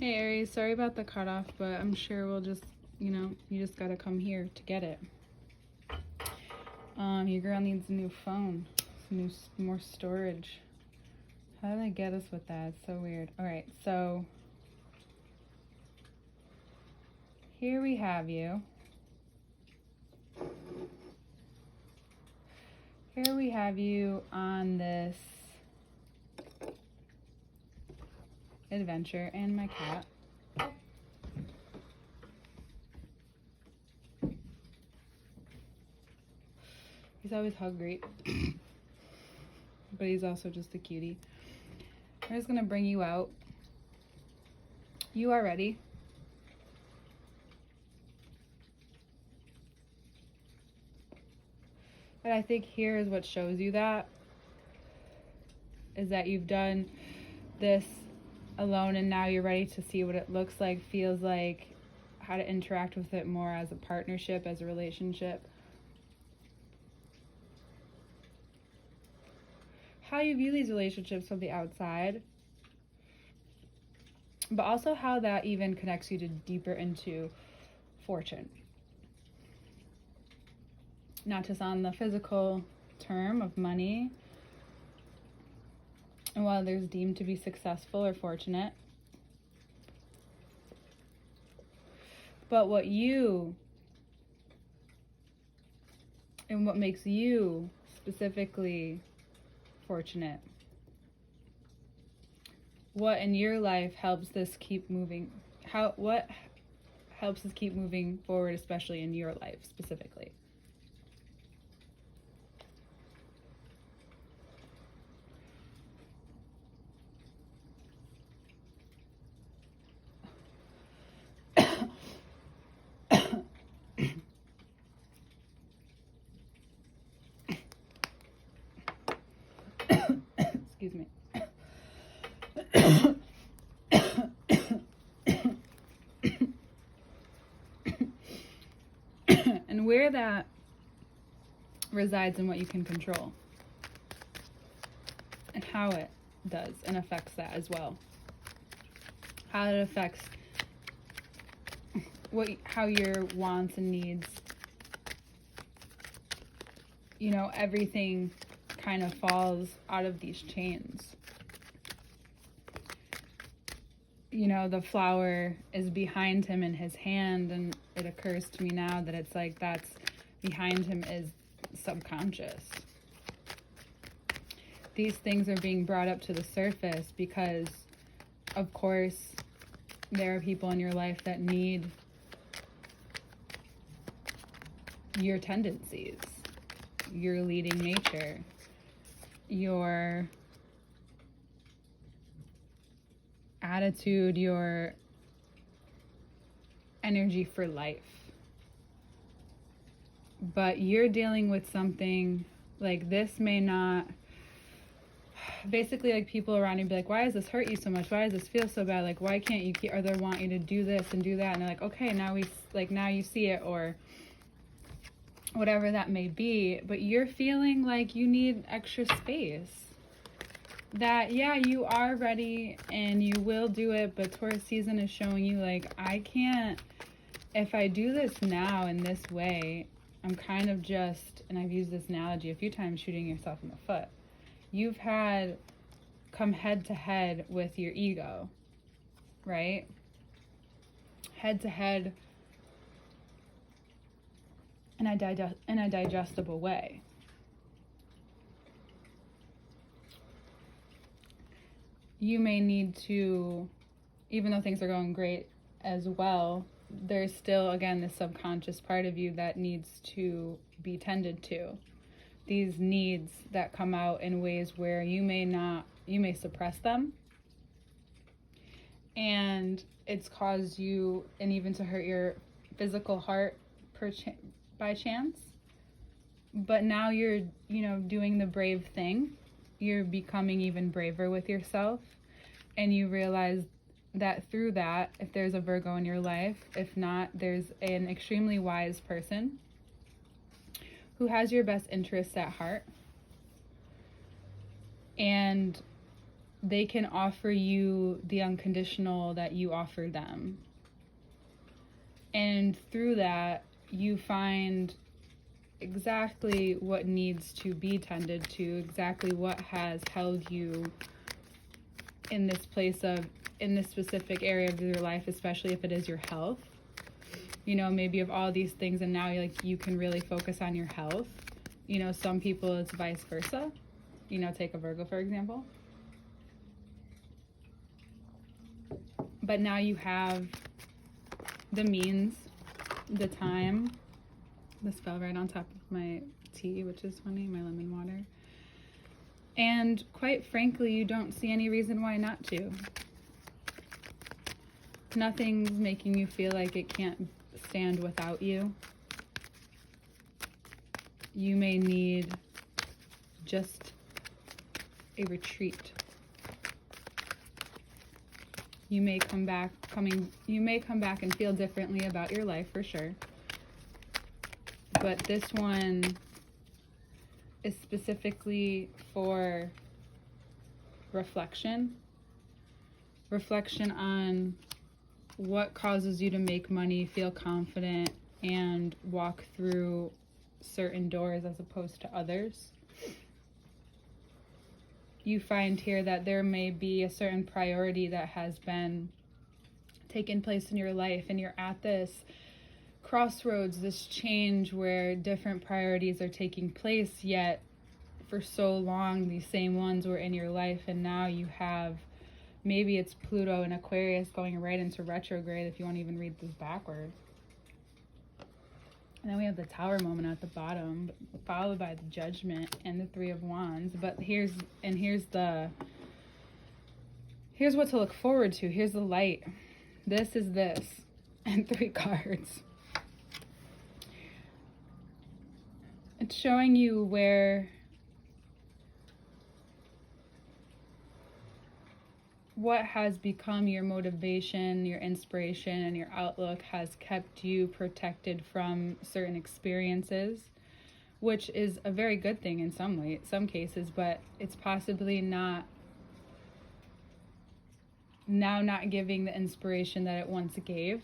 Hey Aries, sorry about the cutoff, but I'm sure we'll just, you just gotta come here to get it. Your girl needs a new phone, more storage. How did they get us with that? It's so weird. All right, so here we have you. Here we have you on this adventure, and my cat. He's always hungry, but he's also just a cutie. I'm just gonna bring you out. You are ready. But I think here is what shows you that, is that you've done this alone and now you're ready to see what it looks like, feels like, how to interact with it more as a partnership, as a relationship. How you view these relationships from the outside, but also how that even connects you to deeper into fortune. Not just on the physical term of money, and while there's deemed to be successful or fortunate, but what you and what makes you specifically fortunate. What in your life helps this keep moving? What helps us keep moving forward, especially in your life specifically? Excuse me. And where that resides in what you can control, and how it does and affects that as well. How it affects how your wants and needs, everything kind of falls out of these chains. The flower is behind him in his hand, and it occurs to me now that it's like that's behind him is subconscious. These things are being brought up to the surface because, of course, there are people in your life that need your tendencies, your leading nature, your attitude, your energy for life. But you're dealing with something like this may not, basically, like, people around you be like, why does this hurt you so much? Why does this feel so bad? Like, why can't you keep, or they want you to do this and do that, and they're like, okay, now you see it, or whatever that may be. But you're feeling like you need extra space. That, yeah, you are ready and you will do it, but Taurus season is showing you, like, I can't, if I do this now in this way, I'm kind of just, and I've used this analogy a few times, shooting yourself in the foot. You've had come head to head with your ego, right? Head to head in a digestible way. You may need to, even though things are going great as well, there's still, again, this subconscious part of you that needs to be tended to. These needs that come out in ways where you may suppress them. And it's caused you, and even to hurt your physical heart by chance. But now you're, doing the brave thing. You're becoming even braver with yourself, and you realize that through that, if there's a Virgo in your life, if not, there's an extremely wise person who has your best interests at heart, and they can offer you the unconditional that you offer them. And through that, you find exactly what needs to be tended to, exactly what has held you in this place of, in this specific area of your life, especially if it is your health. You know, maybe of all these things, and now you can really focus on your health. You know, some people it's vice versa. You know, take a Virgo, for example. But now you have the means, the time. This fell right on top of my tea, which is funny, my lemon water. And quite frankly, you don't see any reason why not to. Nothing's making you feel like it can't stand without you. You may need just a retreat. You may come back and feel differently about your life for sure. But this one is specifically for reflection. Reflection on what causes you to make money, feel confident, and walk through certain doors as opposed to others. You find here that there may be a certain priority that has been taken place in your life, and you're at this crossroads, this change where different priorities are taking place, yet for so long these same ones were in your life, and now you have, maybe it's Pluto and Aquarius going right into retrograde, if you want to even read this backward. And then we have the Tower moment at the bottom, followed by the Judgment and the Three of Wands. But here's what to look forward to. Here's the light. This is this. And 3 cards. It's showing you where what has become your motivation, your inspiration, and your outlook has kept you protected from certain experiences, which is a very good thing in some cases, but it's possibly not giving the inspiration that it once gave.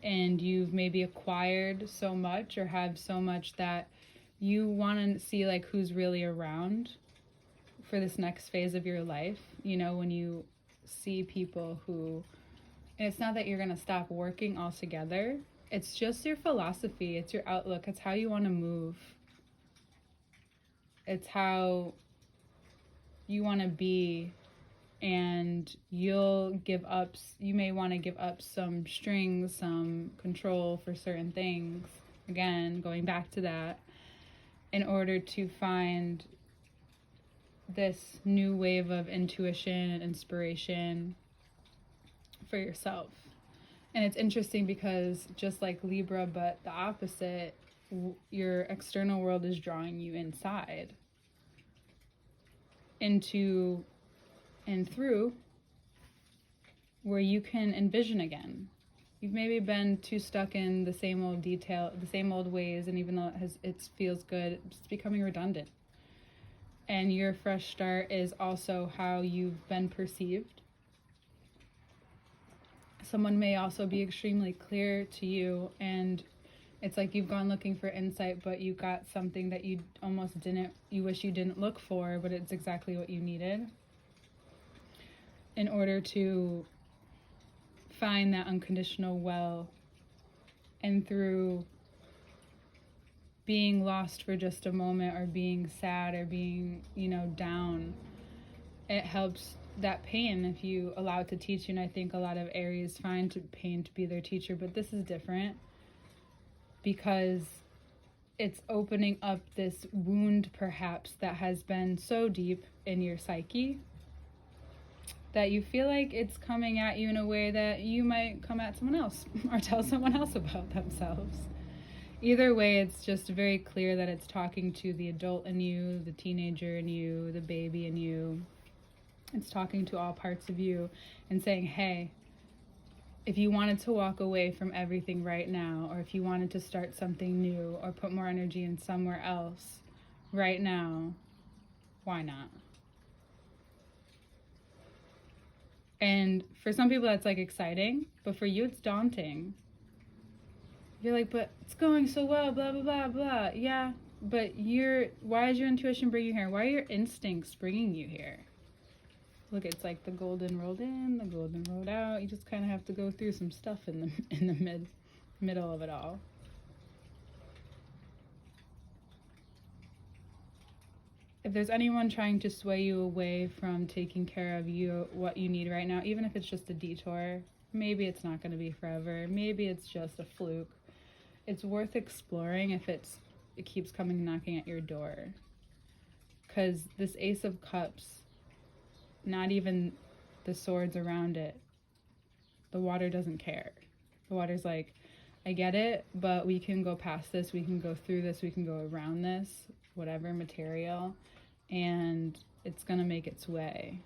And you've maybe acquired so much or have so much that you want to see like who's really around for this next phase of your life. You know, when you see people who, and it's not that you're going to stop working altogether, it's just your philosophy, it's your outlook, it's how you want to move, it's how you want to be. And you may want to give up some strings, some control for certain things, again going back to that, in order to find this new wave of intuition and inspiration for yourself. And it's interesting because just like Libra, but the opposite, your external world is drawing you inside into and through where you can envision again. You've maybe been too stuck in the same old the same old ways, and even though it feels good, it's becoming redundant. And your fresh start is also how you've been perceived. Someone may also be extremely clear to you, and it's like you've gone looking for insight, but you got something that you wish you didn't look for, but it's exactly what you needed in order to find that unconditional well. And through being lost for just a moment, or being sad, or being, down, it helps that pain if you allow it to teach you. And I think a lot of Aries find pain to be their teacher, but this is different because it's opening up this wound perhaps that has been so deep in your psyche that you feel like it's coming at you in a way that you might come at someone else or tell someone else about themselves. Either way, it's just very clear that it's talking to the adult in you, the teenager in you, the baby in you. It's talking to all parts of you and saying, hey, if you wanted to walk away from everything right now, or if you wanted to start something new or put more energy in somewhere else right now, why not? And for some people that's like exciting, but for you it's daunting. You're like, but it's going so well, blah, blah, blah, blah. Yeah, but why is your intuition bringing you here? Why are your instincts bringing you here? Look, it's like the golden road in, the golden road out. You just kind of have to go through some stuff in the middle of it all. If there's anyone trying to sway you away from taking care of you, what you need right now, even if it's just a detour, maybe it's not going to be forever. Maybe it's just a fluke. It's worth exploring if it keeps coming knocking at your door. Because this Ace of Cups, not even the swords around it, the water doesn't care. The water's like, I get it, but we can go past this, we can go through this, we can go around this, whatever material, and it's gonna make its way.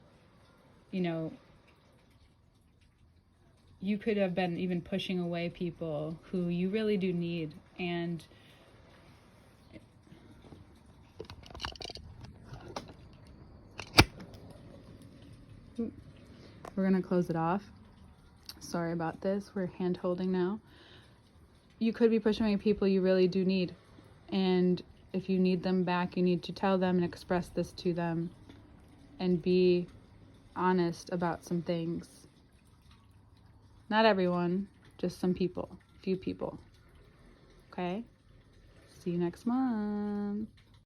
You know, you could have been even pushing away people who you really do need, and we're gonna close it off. Sorry about this, we're hand holding now. You could be pushing away people you really do need, and if you need them back, you need to tell them and express this to them and be honest about some things. Not everyone, just some people, few people. Okay? See you next month.